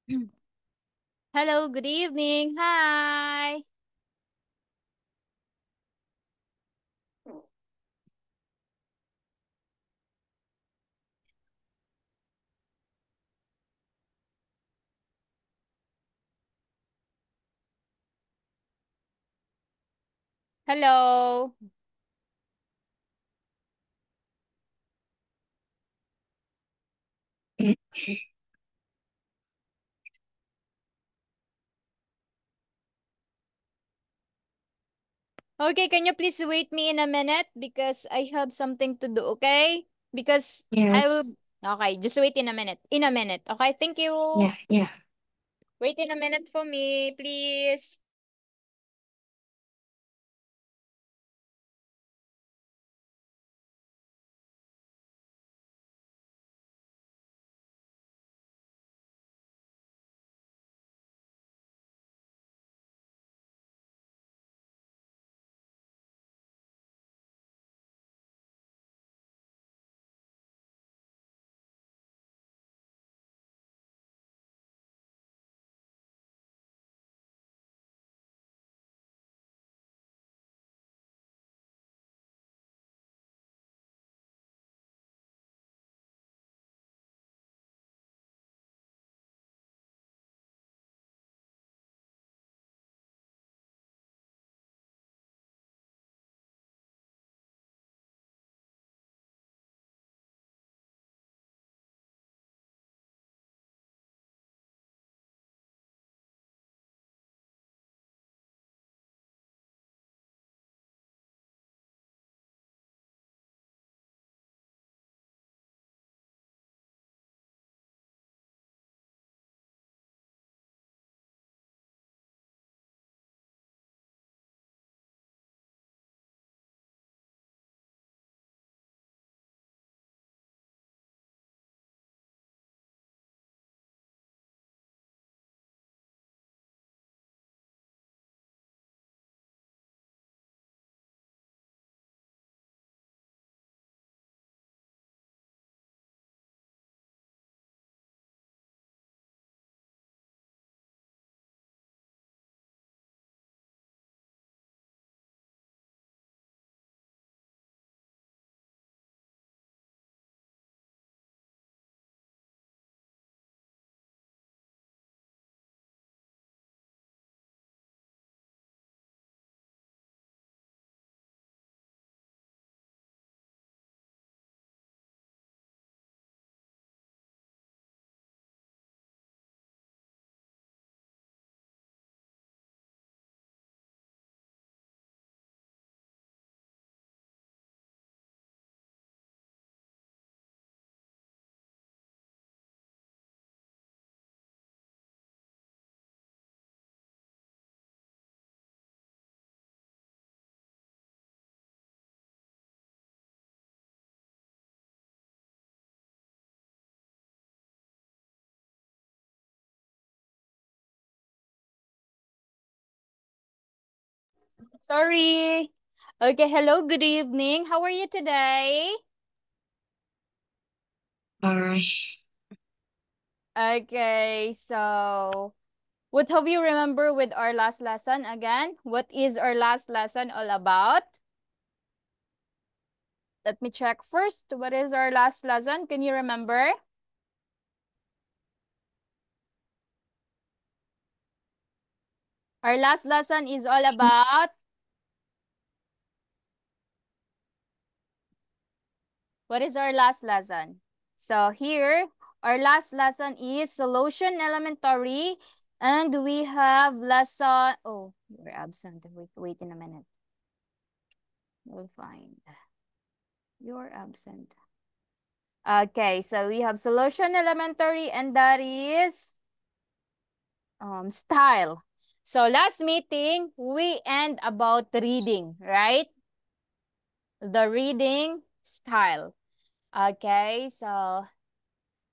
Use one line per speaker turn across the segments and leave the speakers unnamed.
Hello, good evening. Hi. Hello. Okay, can you please wait me in a minute because I have something to do, okay? Because I will.
Yes.
Okay, just wait in a minute. In a minute. Okay, thank you.
Yeah, yeah.
Wait in a minute for me, please. Sorry. Okay, hello, good evening. How are you today?
Uh,
Okay, so what have you remember with our last lesson again? What is our last lesson all about? Let me check first. What is our last lesson? Can you remember? Our last lesson is all about what is our last lesson? So here, our last lesson is solution elementary, and we have lesson. Oh, you're absent. Wait in a minute. We'll find. You're absent. Okay, so we have solution elementary, and that is style. So last meeting, we end about reading, right? The reading style. Okay, so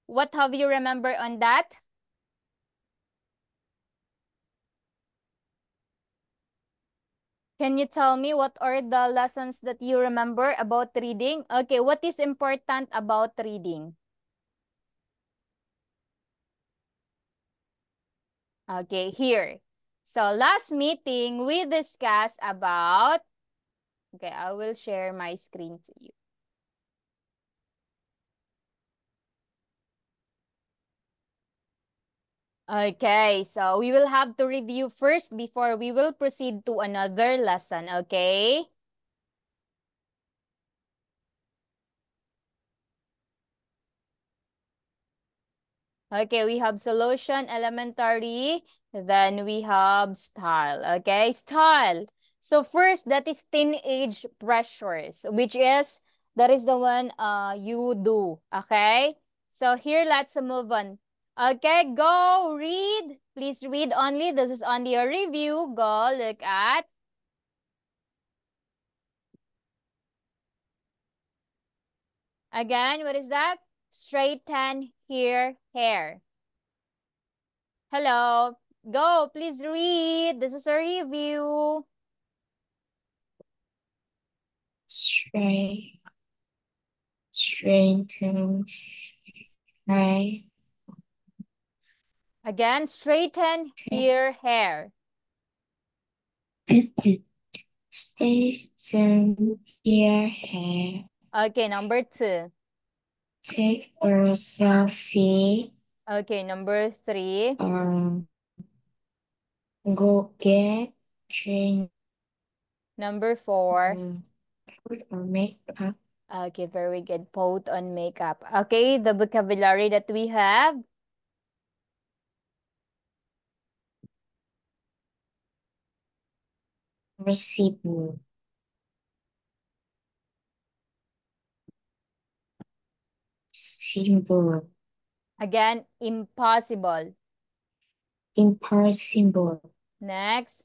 what have you remember on that? Can you tell me what are the lessons that you remember about reading? Okay, what is important about reading? Okay, here. So last meeting, we discussed about, okay, I will share my screen to you. Okay, so we will have to review first before we will proceed to another lesson, okay? Okay, we have solution, elementary, then we have style, okay? Style. So first, that is teenage pressures, which is, that is the one you do, okay? So here, let's move on. Okay, go read. Please read only. This is only a review. Go look at. Again, what is that? Straighten hair. Hello. Go, please read. This is a review.
Straighten, right?
Again, straighten your hair.
Straighten your hair.
Okay, number 2.
Take a selfie.
Okay, number 3.
Go get trained
Number 4.
or makeup.
Okay, very good. Put on makeup. Okay, the vocabulary that we have.
Recipe. Symbol.
Again, impossible.
Impossible.
Next.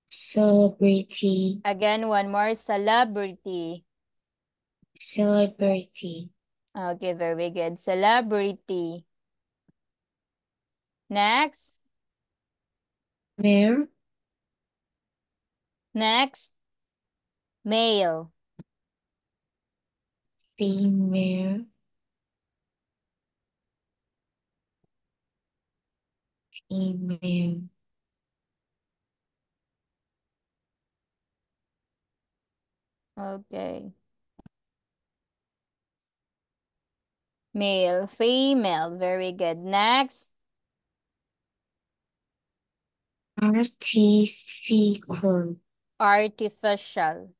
Celebrity.
Again, one more. Celebrity.
Celebrity.
Okay, very good. Celebrity. Next.
Where?
Next. Male.
Female. Female.
Okay. Male, female. Very good. Next.
Artificial.
Artificial.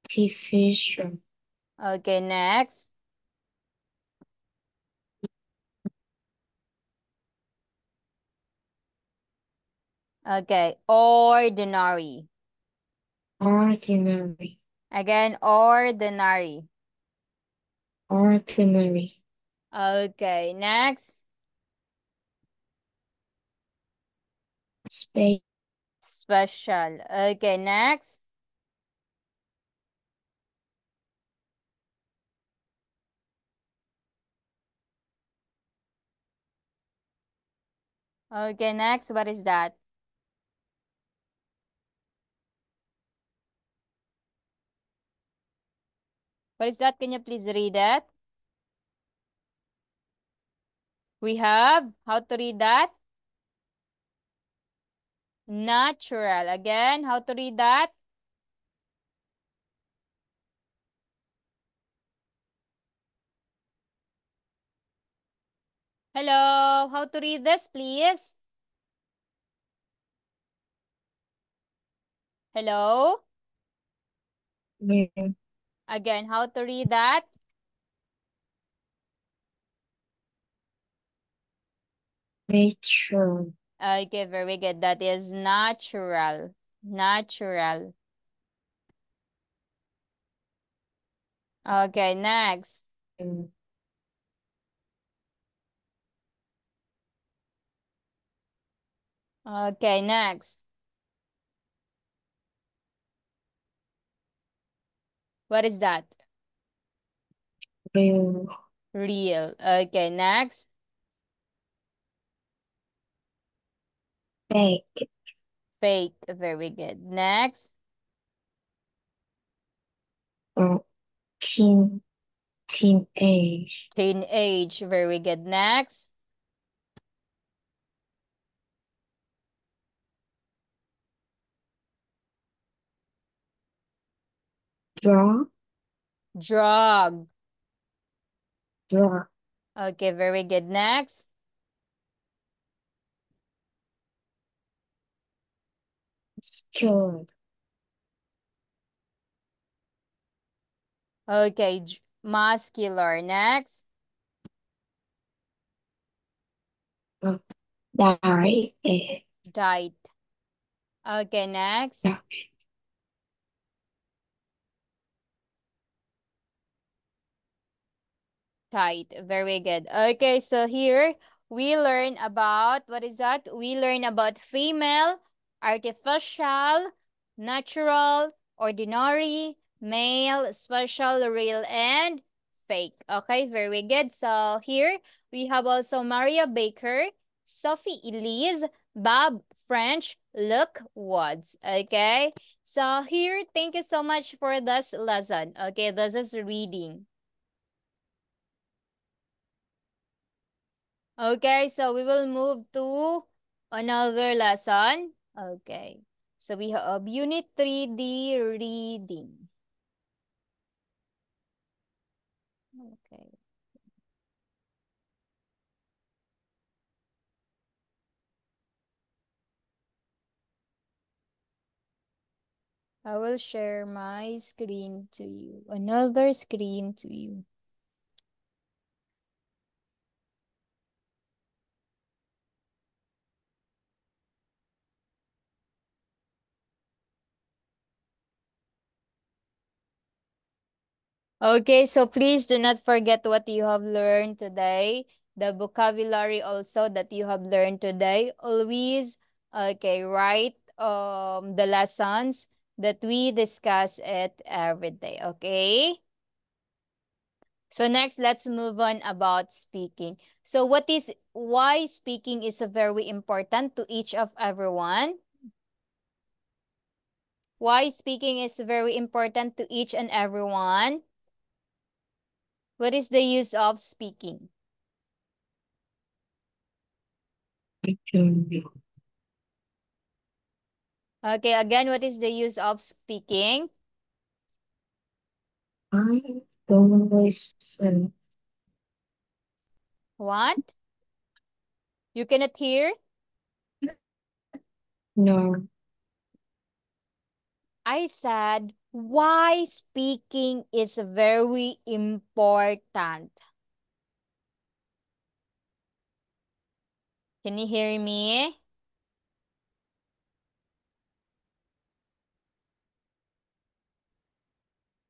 Artificial.
Okay, next. Okay, ordinary.
Ordinary.
Again, ordinary.
Ordinary.
Okay, next.
Space.
Special. Okay, next. Okay, next. What is that? What is that? Can you please read it? We have, how to read that? Natural. Again, how to read that? Hello, how to read this, please? Hello?
Yeah.
Again, how to read that?
Nature.
Okay, very good. That is natural. Natural. Okay, next. Okay, next. What is that?
Real.
Real. Okay, next.
Fake.
Fake. Very good. Next.
Or teen. Teenage.
Teenage. Very good. Next.
Draw.
Drug.
Draw.
Okay, very good. Next.
Sure.
Okay, muscular. Next.
Diet.
Diet. Okay, next. Tight. Very good. Okay, so here we learn about, what is that? We learn about female, artificial, natural, ordinary, male, special, real, and fake. Okay, very good. So here we have also Maria Baker, Sophie Elise, Bob French, Luke Woods. Okay, so here, thank you so much for this lesson. Okay, this is reading. Okay, so we will move to another lesson. Okay, so we have Unit 3D reading. Okay. I will share my screen to you, another screen to you. Okay, so please do not forget what you have learned today. The vocabulary also that you have learned today. Always, okay, write the lessons that we discuss it every day, okay? So next, let's move on about speaking. So why speaking is very important to each of everyone? Why speaking is very important to each and everyone? What is the use of speaking? Okay, again, what is the use of speaking?
I don't listen.
What? You cannot hear?
No.
I said, why speaking is very important? Can you hear me?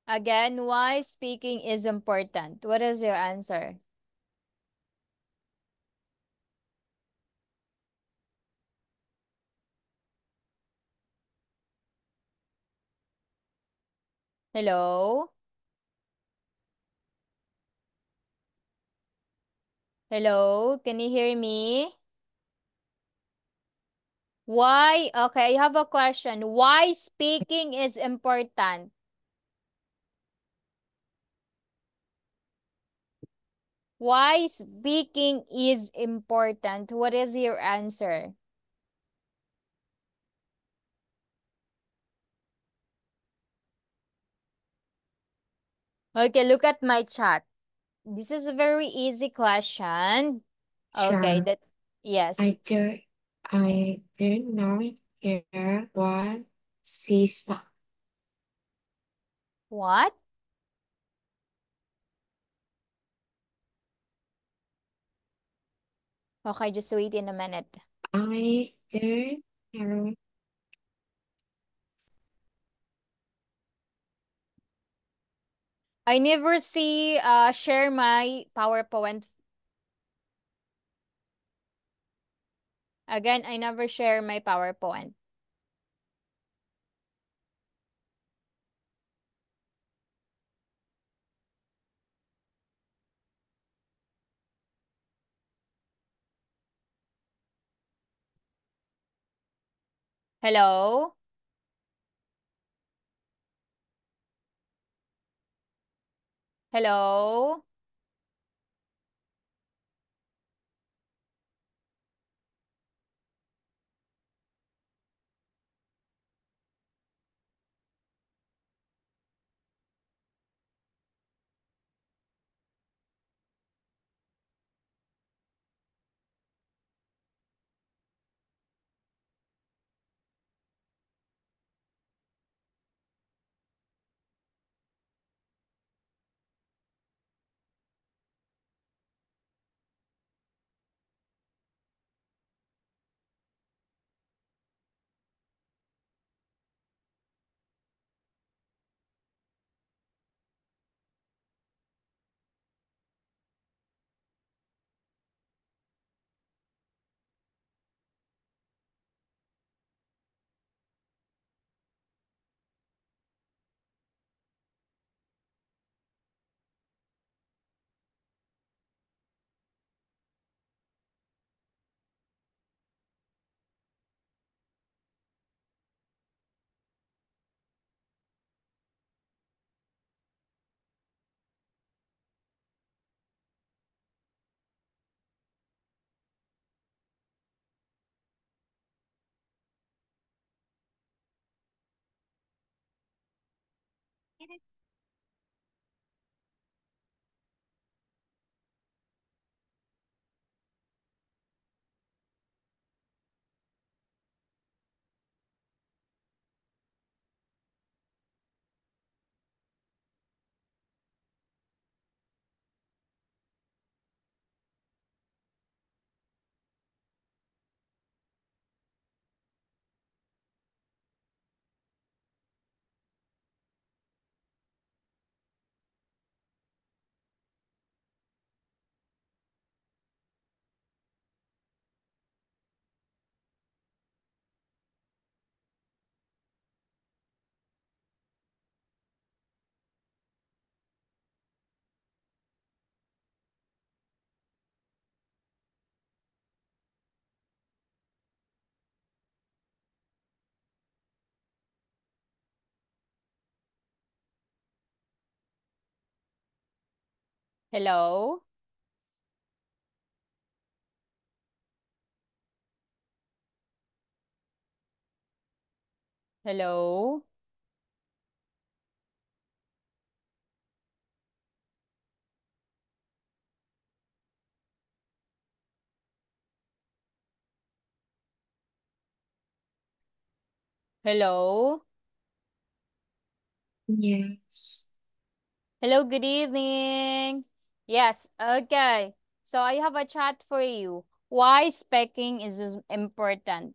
Again, why speaking is important? What is your answer? Hello? Hello? Can you hear me? Why? Okay, I have a question. Why speaking is important? Why speaking is important? What is your answer? Okay, look at my chat. This is a very easy question. Okay,
Sure.
yes.
I do not hear what she said.
What? Okay, just wait in a minute.
I don't hear.
I never see share my PowerPoint. Again, I never share my PowerPoint. Hello? Hello? Hello? Hello? Hello?
Yes.
Hello, good evening. Yes, okay. So I have a chat for you. Why speaking is important?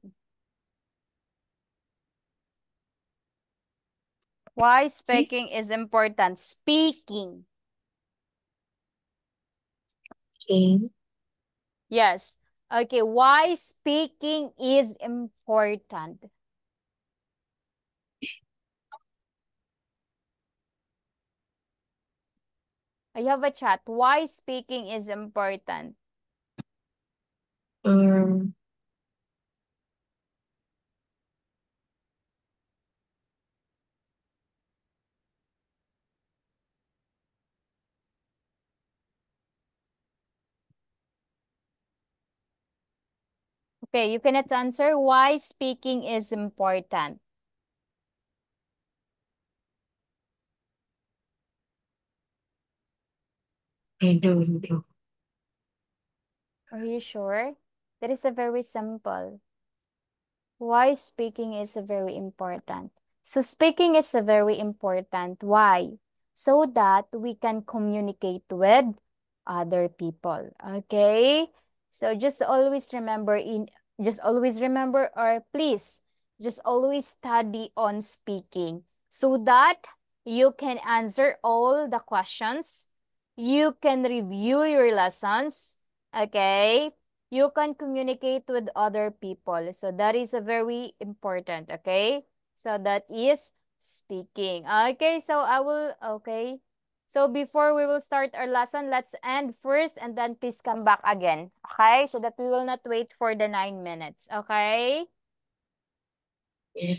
Why
Okay.
speaking is important? Speaking.
Okay.
Yes. Okay, why speaking is important? I have a chat. Why speaking is important?
Um,
Okay, you cannot answer why speaking is important.
I don't know.
Are you sure? That is a very simple. Why speaking is very important. So speaking is very important. Why? So that we can communicate with other people. Okay? So just always remember or please just always study on speaking so that you can answer all the questions. You can review your lessons. Okay? You can communicate with other people. So that is a very important, okay? So that is speaking. Okay, so okay. So before we will start our lesson, let's end first and then please come back again. Okay, so that we will not wait for the 9 minutes. Okay?
Yeah.